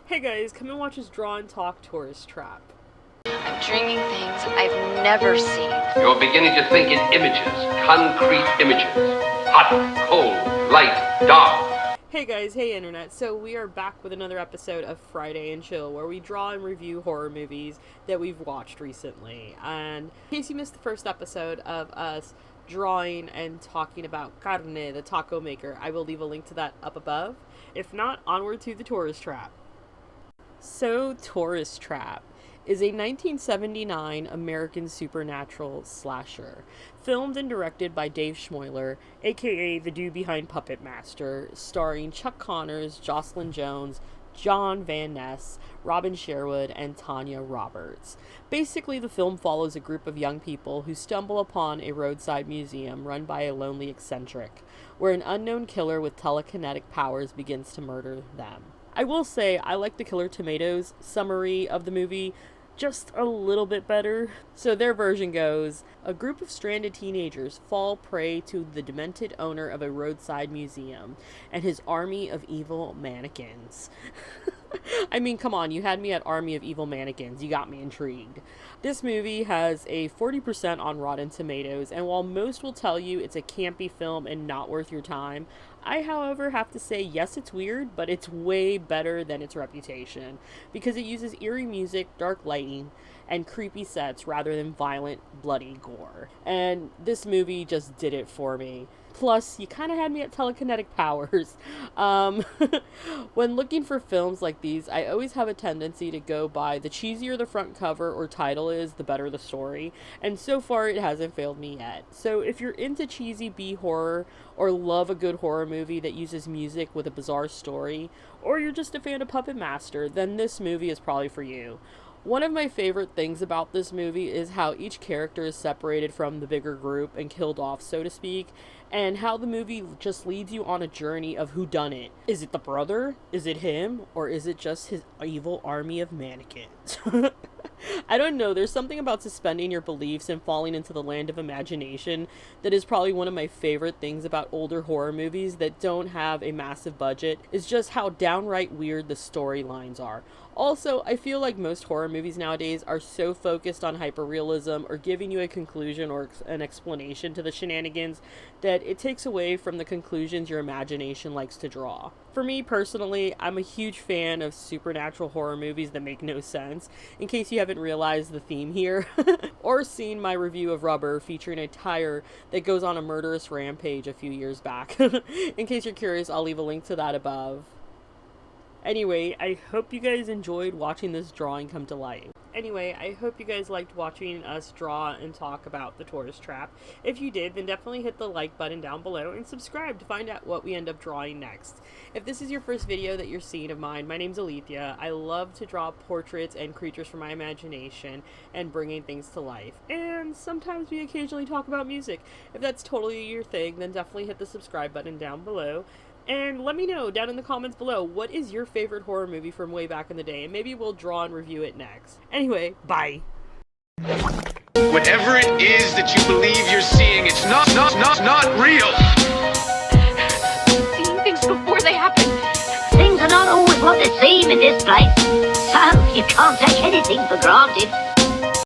Hey guys, come and watch us draw and talk Tourist Trap. I'm dreaming things I've never seen. You're beginning to think in images, concrete images. Hot, cold, light, dark. Hey guys, hey internet. So we are back with another episode of Friday and Chill, where we draw and review horror movies that we've watched recently. And in case you missed the first episode of us drawing and talking about Carne, the taco maker, I will leave a link to that up above. If not, onward to the Tourist Trap. So, Tourist Trap is a 1979 American supernatural slasher, filmed and directed by Dave Schmoyler, aka the dude behind Puppet Master, starring Chuck Connors, Jocelyn Jones, John Van Ness, Robin Sherwood, and Tanya Roberts. Basically, the film follows a group of young people who stumble upon a roadside museum run by a lonely eccentric, where an unknown killer with telekinetic powers begins to murder them. I will say, I like the Killer Tomatoes summary of the movie just a little bit better. So their version goes, a group of stranded teenagers fall prey to the demented owner of a roadside museum and his army of evil mannequins. I mean, come on, you had me at Army of Evil Mannequins. You got me intrigued. This movie has a 40% on Rotten Tomatoes, and while most will tell you it's a campy film and not worth your time, I, however, have to say, yes, it's weird, but it's way better than its reputation, because it uses eerie music, dark lighting, and creepy sets rather than violent, bloody gore. And this movie just did it for me. Plus, you kind of had me at telekinetic powers. When looking for films like these, I always have a tendency to go by the cheesier the front cover or title is, the better the story. And so far, it hasn't failed me yet. So if you're into cheesy B-horror, or love a good horror movie that uses music with a bizarre story, or you're just a fan of Puppet Master, then this movie is probably for you. One of my favorite things about this movie is how each character is separated from the bigger group and killed off, so to speak, and how the movie just leads you on a journey of whodunit. Is it the brother? Is it him? Or is it just his evil army of mannequins? I don't know, there's something about suspending your beliefs and falling into the land of imagination that is probably one of my favorite things about older horror movies that don't have a massive budget, is just how downright weird the storylines are. Also, I feel like most horror movies nowadays are so focused on hyperrealism or giving you a conclusion or an explanation to the shenanigans that it takes away from the conclusions your imagination likes to draw. For me personally, I'm a huge fan of supernatural horror movies that make no sense, in case you haven't realized the theme here, or seen my review of Rubber featuring a tire that goes on a murderous rampage a few years back. In case you're curious, I'll leave a link to that above. Anyway, I hope you guys enjoyed watching this drawing come to life. Anyway, I hope you guys liked watching us draw and talk about the Tourist Trap. If you did, then definitely hit the like button down below and subscribe to find out what we end up drawing next. If this is your first video that you're seeing of mine, my name's Alethea. I love to draw portraits and creatures from my imagination and bringing things to life. And sometimes we occasionally talk about music. If that's totally your thing, then definitely hit the subscribe button down below. And let me know down in the comments below, what is your favorite horror movie from way back in the day? And maybe we'll draw and review it next. Anyway, bye. Whatever it is that you believe you're seeing, it's not real. Seeing things before they happen. Things are not always what they seem in this place. So you can't take anything for granted.